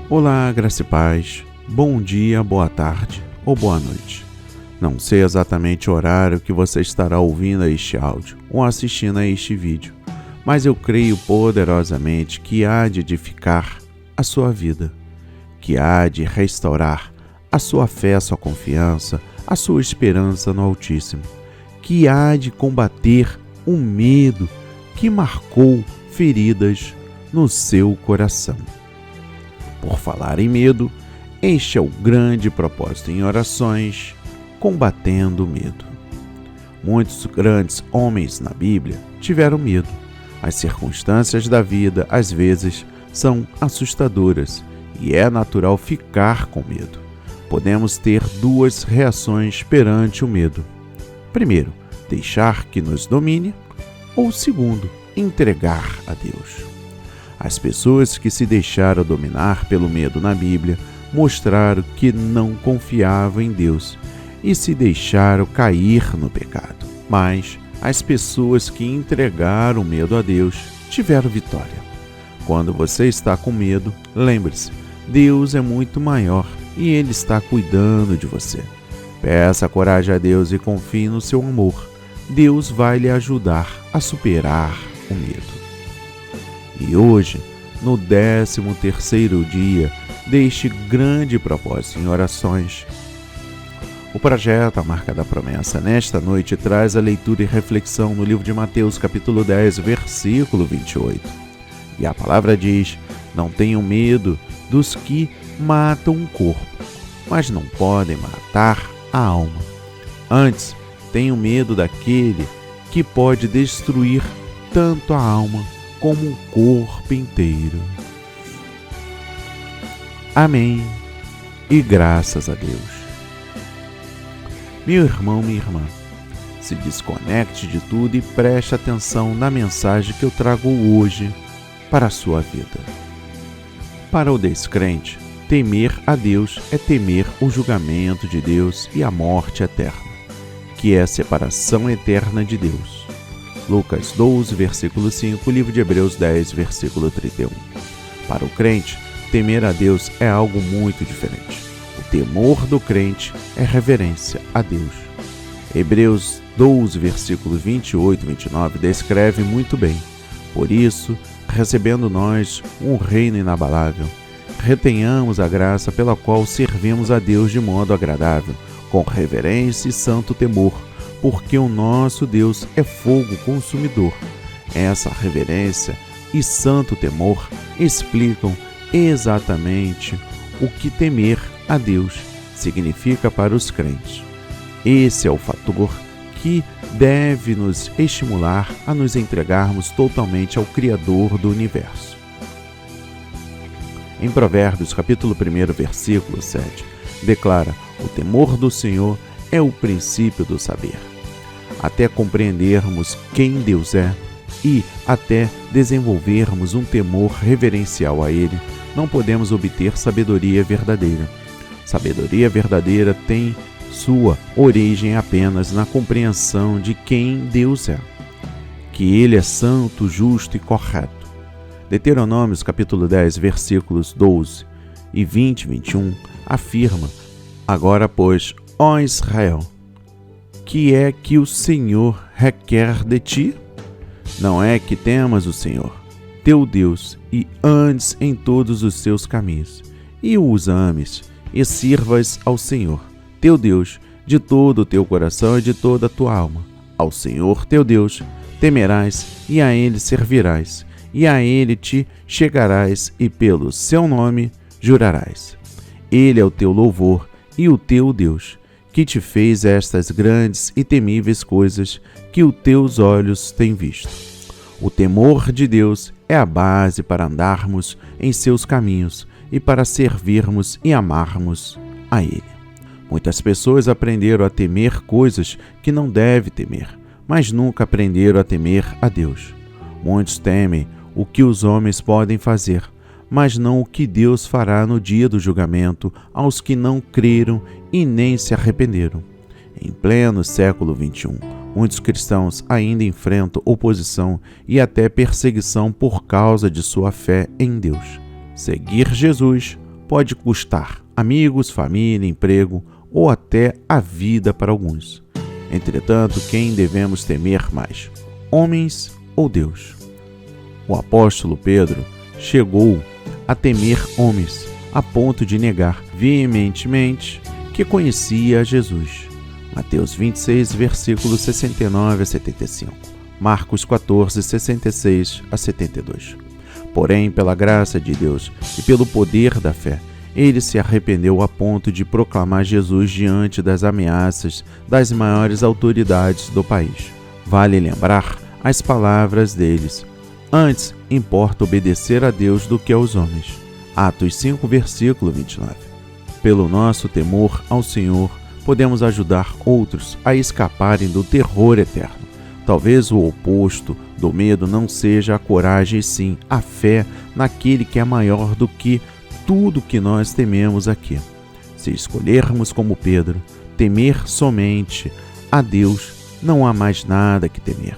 Olá, graça e paz, bom dia, boa tarde ou boa noite. Não sei exatamente o horário que você estará ouvindo este áudio ou assistindo a este vídeo, mas eu creio poderosamente que há de edificar a sua vida, que há de restaurar a sua fé, a sua confiança, a sua esperança no Altíssimo, que há de combater o medo que marcou feridas no seu coração. Por falar em medo, este é o grande propósito em orações, combatendo o medo. Muitos grandes homens na Bíblia tiveram medo. As circunstâncias da vida, às vezes, são assustadoras e é natural ficar com medo. Podemos ter duas reações perante o medo. Primeiro, deixar que nos domine, ou segundo, entregar a Deus. As pessoas que se deixaram dominar pelo medo na Bíblia mostraram que não confiavam em Deus e se deixaram cair no pecado. Mas as pessoas que entregaram o medo a Deus tiveram vitória. Quando você está com medo, lembre-se, Deus é muito maior e Ele está cuidando de você. Peça coragem a Deus e confie no seu amor. Deus vai lhe ajudar a superar o medo. E hoje, no 13º dia deste grande propósito em orações, o projeto A Marca da Promessa nesta noite traz a leitura e reflexão no livro de Mateus, capítulo 10, versículo 28. E a palavra diz: não tenham medo dos que matam o corpo, mas não podem matar a alma. Antes, tenham medo daquele que pode destruir tanto a alma como o corpo inteiro. Amém. E graças a Deus. Meu irmão, minha irmã, se desconecte de tudo e preste atenção na mensagem que eu trago hoje para a sua vida. Para o descrente, temer a Deus é temer o julgamento de Deus e a morte eterna, que é a separação eterna de Deus. Lucas 12, versículo 5, livro de Hebreus 10, versículo 31. Para o crente, temer a Deus é algo muito diferente. O temor do crente é reverência a Deus. Hebreus 12, versículo 28 e 29 descreve muito bem. Por isso, recebendo nós um reino inabalável, retenhamos a graça pela qual servimos a Deus de modo agradável, com reverência e santo temor, porque o nosso Deus é fogo consumidor. Essa reverência e santo temor explicam exatamente o que temer a Deus significa para os crentes. Esse é o fator que deve nos estimular a nos entregarmos totalmente ao Criador do Universo. Em Provérbios, capítulo 1, versículo 7, declara: o temor do Senhor é o princípio do saber. Até compreendermos quem Deus é e até desenvolvermos um temor reverencial a Ele, não podemos obter sabedoria verdadeira. Sabedoria verdadeira tem sua origem apenas na compreensão de quem Deus é, que Ele é santo, justo e correto. Deuteronômio, capítulo 10, versículos 12 e 20 e 21, afirma: agora, pois, ó Israel, que é que o Senhor requer de ti? Não é que temas o Senhor, teu Deus, e andes em todos os seus caminhos, e os ames, e sirvas ao Senhor, teu Deus, de todo o teu coração e de toda a tua alma. Ao Senhor, teu Deus, temerás, e a Ele servirás, e a Ele te chegarás, e pelo seu nome jurarás. Ele é o teu louvor e o teu Deus, que te fez estas grandes e temíveis coisas que os teus olhos têm visto. O temor de Deus é a base para andarmos em seus caminhos e para servirmos e amarmos a Ele. Muitas pessoas aprenderam a temer coisas que não devem temer, mas nunca aprenderam a temer a Deus. Muitos temem o que os homens podem fazer, mas não o que Deus fará no dia do julgamento aos que não creram e nem se arrependeram. Em pleno século XXI, muitos cristãos ainda enfrentam oposição e até perseguição por causa de sua fé em Deus. Seguir Jesus pode custar amigos, família, emprego ou até a vida para alguns. Entretanto, quem devemos temer mais? Homens ou Deus? O apóstolo Pedro chegou a temer homens, a ponto de negar veementemente que conhecia Jesus. Mateus 26, versículos 69 a 75. Marcos 14, 66 a 72. Porém, pela graça de Deus e pelo poder da fé, ele se arrependeu a ponto de proclamar Jesus diante das ameaças das maiores autoridades do país. Vale lembrar as palavras deles: antes importa obedecer a Deus do que aos homens. Atos 5, versículo 29. Pelo nosso temor ao Senhor, podemos ajudar outros a escaparem do terror eterno. Talvez o oposto do medo não seja a coragem, e sim a fé naquele que é maior do que tudo que nós tememos aqui. Se escolhermos, como Pedro, temer somente a Deus, não há mais nada que temer.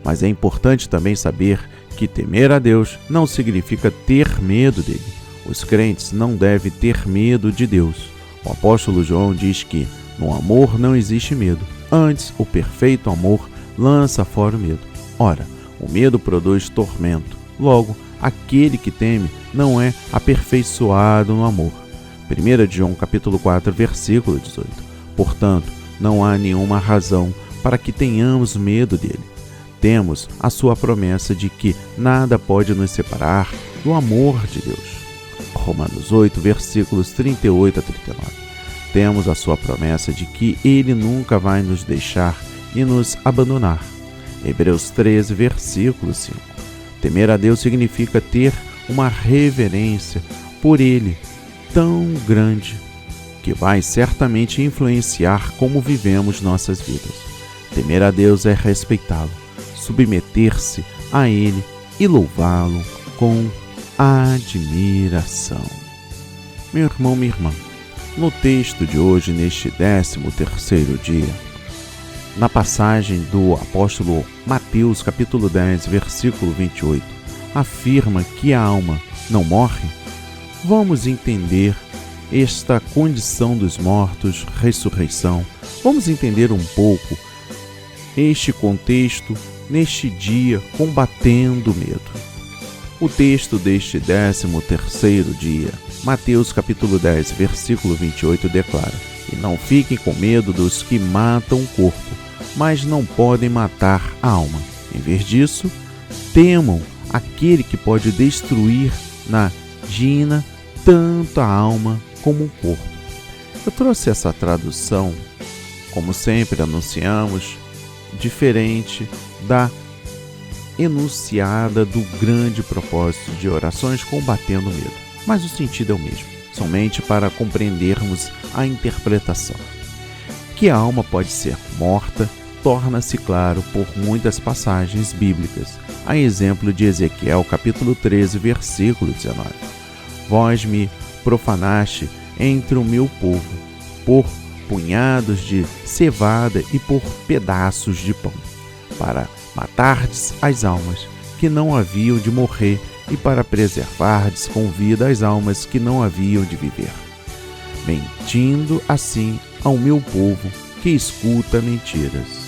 Mas é importante também saber que temer a Deus não significa ter medo dele. Os crentes não devem ter medo de Deus. O apóstolo João diz que no amor não existe medo. Antes, o perfeito amor lança fora o medo. Ora, o medo produz tormento. Logo, aquele que teme não é aperfeiçoado no amor. 1 João capítulo 4, versículo 18. Portanto, não há nenhuma razão para que tenhamos medo dele. Temos a sua promessa de que nada pode nos separar do amor de Deus. Romanos 8, versículos 38 a 39. Temos a sua promessa de que ele nunca vai nos deixar e nos abandonar. Hebreus 13, versículo 5. Temer a Deus significa ter uma reverência por ele tão grande que vai certamente influenciar como vivemos nossas vidas. Temer a Deus é respeitá-lo, submeter-se a ele e louvá-lo com admiração. Meu irmão, minha irmã, no texto de hoje, neste 13º dia, na passagem do apóstolo Mateus, capítulo 10, versículo 28, afirma que a alma não morre. Vamos entender esta condição dos mortos, ressurreição. Vamos entender um pouco este contexto neste dia, combatendo o medo. O texto deste 13º dia, Mateus capítulo 10, versículo 28, declara: e não fiquem com medo dos que matam o corpo, mas não podem matar a alma. Em vez disso, temam aquele que pode destruir na gina tanto a alma como o corpo. Eu trouxe essa tradução, como sempre anunciamos, diferente da enunciada do grande propósito de orações combatendo o medo. Mas o sentido é o mesmo, somente para compreendermos a interpretação. Que a alma pode ser morta torna-se claro por muitas passagens bíblicas, a exemplo de Ezequiel capítulo 13, versículo 19. Vós me profanaste entre o meu povo, por punhados de cevada e por pedaços de pão, para matardes as almas que não haviam de morrer e para preservardes com vida as almas que não haviam de viver, mentindo assim ao meu povo que escuta mentiras.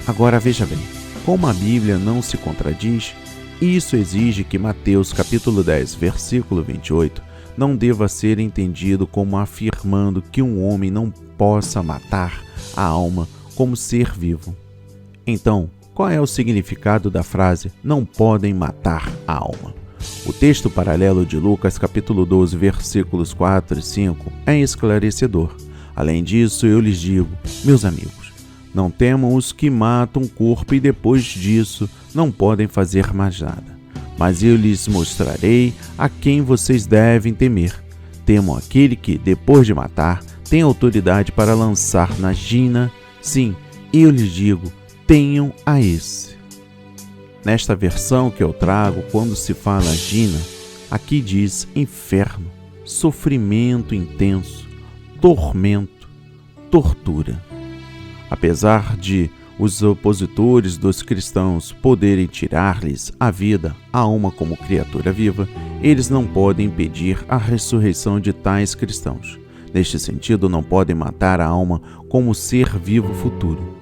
Agora veja bem, como a Bíblia não se contradiz, isso exige que Mateus capítulo 10, versículo 28, não deva ser entendido como afirmando que um homem não possa matar a alma como ser vivo. Então, qual é o significado da frase "não podem matar a alma"? O texto paralelo de Lucas capítulo 12, versículos 4 e 5 é esclarecedor. Além disso, eu lhes digo, meus amigos, não temam os que matam o corpo e depois disso não podem fazer mais nada. Mas eu lhes mostrarei a quem vocês devem temer. Temam aquele que, depois de matar, tem autoridade para lançar na gina. Sim, eu lhes digo, tenham a esse. Nesta versão que eu trago, quando se fala gina, aqui diz inferno, sofrimento intenso, tormento, tortura. Apesar de os opositores dos cristãos poderem tirar-lhes a vida, a alma como criatura viva, eles não podem impedir a ressurreição de tais cristãos. Neste sentido, não podem matar a alma como ser vivo futuro.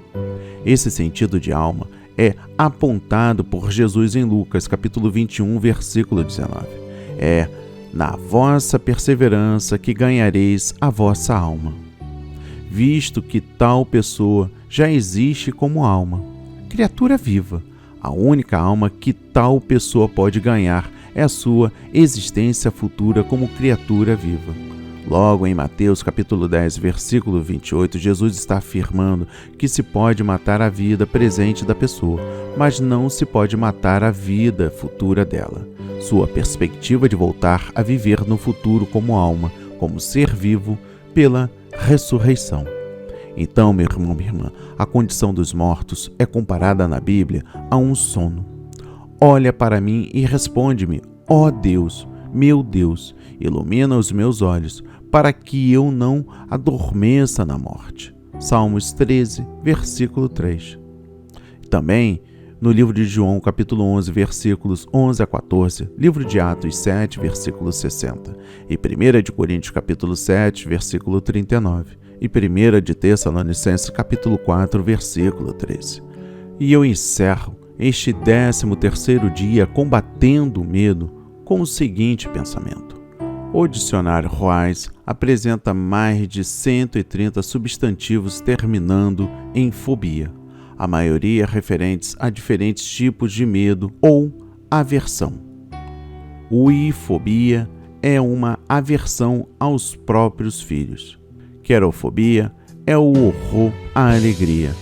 Esse sentido de alma é apontado por Jesus em Lucas, capítulo 21, versículo 19. É na vossa perseverança que ganhareis a vossa alma, visto que tal pessoa já existe como alma, criatura viva. A única alma que tal pessoa pode ganhar é a sua existência futura como criatura viva. Logo, em Mateus capítulo 10, versículo 28, Jesus está afirmando que se pode matar a vida presente da pessoa, mas não se pode matar a vida futura dela. Sua perspectiva de voltar a viver no futuro como alma, como ser vivo, pela ressurreição. Então, meu irmão, minha irmã, a condição dos mortos é comparada na Bíblia a um sono. Olha para mim e responde-me, ó Deus, meu Deus, ilumina os meus olhos, para que eu não adormeça na morte. Salmos 13, versículo 3. Também, no livro de João, capítulo 11, versículos 11 a 14, livro de Atos 7, versículo 60, e 1 de Coríntios, capítulo 7, versículo 39, e 1 de Tessalonicenses, capítulo 4, versículo 13. E eu encerro este 13º dia combatendo o medo com o seguinte pensamento. O dicionário Roais apresenta mais de 130 substantivos terminando em fobia, a maioria referentes a diferentes tipos de medo ou aversão. Uifobia é uma aversão aos próprios filhos. Querofobia é o horror à alegria.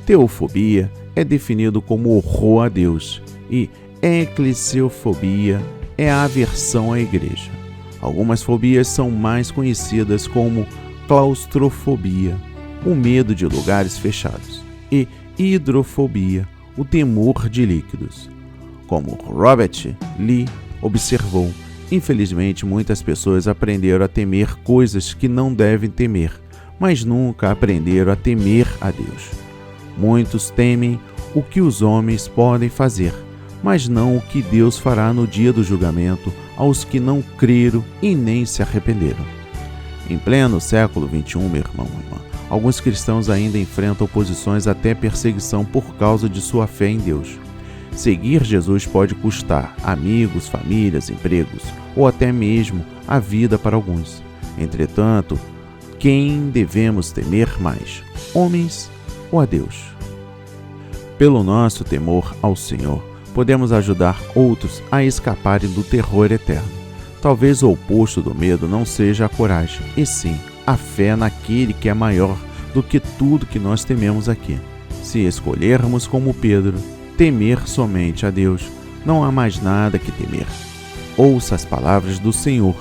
Teofobia é definido como horror a Deus e eclesiofobia é a aversão à igreja. Algumas fobias são mais conhecidas como claustrofobia, o medo de lugares fechados, e hidrofobia, o temor de líquidos. Como Robert Lee observou, infelizmente muitas pessoas aprenderam a temer coisas que não devem temer, mas nunca aprenderam a temer a Deus. Muitos temem o que os homens podem fazer, mas não o que Deus fará no dia do julgamento aos que não creram e nem se arrependeram. Em pleno século XXI, meu irmão e irmã, alguns cristãos ainda enfrentam oposições até perseguição por causa de sua fé em Deus. Seguir Jesus pode custar amigos, famílias, empregos ou até mesmo a vida para alguns. Entretanto, quem devemos temer mais, homens ou a Deus? Pelo nosso temor ao Senhor, podemos ajudar outros a escaparem do terror eterno. Talvez o oposto do medo não seja a coragem, e sim a fé naquele que é maior do que tudo que nós tememos aqui. Se escolhermos como Pedro, temer somente a Deus, não há mais nada que temer. Ouça as palavras do Senhor.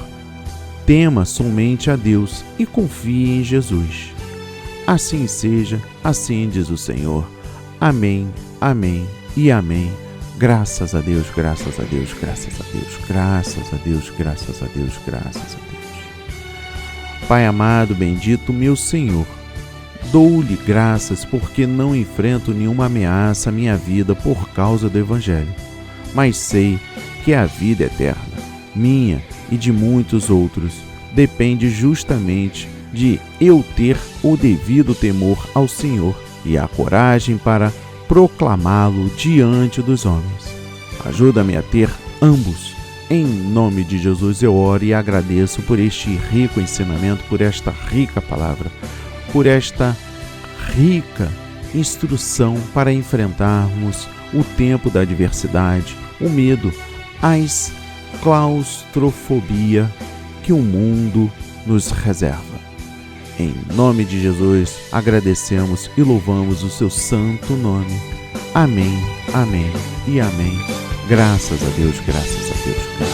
Tema somente a Deus e confie em Jesus. Assim seja, assim diz o Senhor. Amém, amém e amém. Graças a Deus, graças a Deus, graças a Deus, graças a Deus, graças a Deus, graças a Deus. Pai amado, bendito meu Senhor, dou-lhe graças porque não enfrento nenhuma ameaça à minha vida por causa do Evangelho, mas sei que a vida eterna, minha e de muitos outros, depende justamente de eu ter o devido temor ao Senhor e a coragem para proclamá-lo diante dos homens. Ajuda-me a ter ambos. Em nome de Jesus eu oro e agradeço por este rico ensinamento, por esta rica palavra, por esta rica instrução para enfrentarmos o tempo da adversidade, o medo, as claustrofobia que o mundo nos reserva. Em nome de Jesus, agradecemos e louvamos o seu santo nome. Amém, amém e amém. Graças a Deus, graças a Deus.